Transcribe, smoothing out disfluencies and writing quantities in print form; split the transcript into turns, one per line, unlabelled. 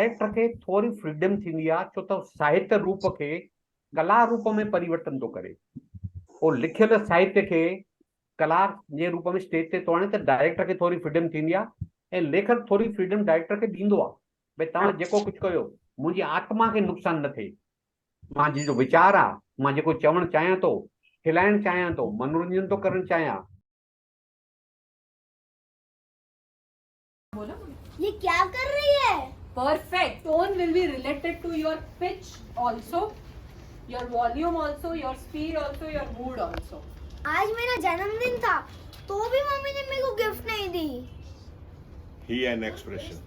Director खे थोरी freedom थींदी आहे, छो त साहित्य रूप खे कला रूप में परिवर्तन थो करे। उहो लिखियल साहित्य खे कला जे रूप में स्टेज ते थो आणे त डायरेक्टर खे थोरी फ्रीडम थींदी आहे, ऐं लेखक थोरी फ्रीडम डायरेक्टर खे ॾींदो आहे, भई तव्हां जेको कुझु कयो मुंहिंजी आत्मा खे नुक़सान न थिए, मां जो वीचार आहे, मां जेको चवणु चाहियां थो, खिलाइणु चाहियां थो, मनोरंजन थो करणु चाहियां।
ये क्या कर रही है?
Perfect. Tone will be related to your pitch also, your volume also, your speed also, your mood also.
आज मेरा जन्मदिन था तो भी मम्मी ने मेरे को गिफ्ट नहीं दी।
He an expression.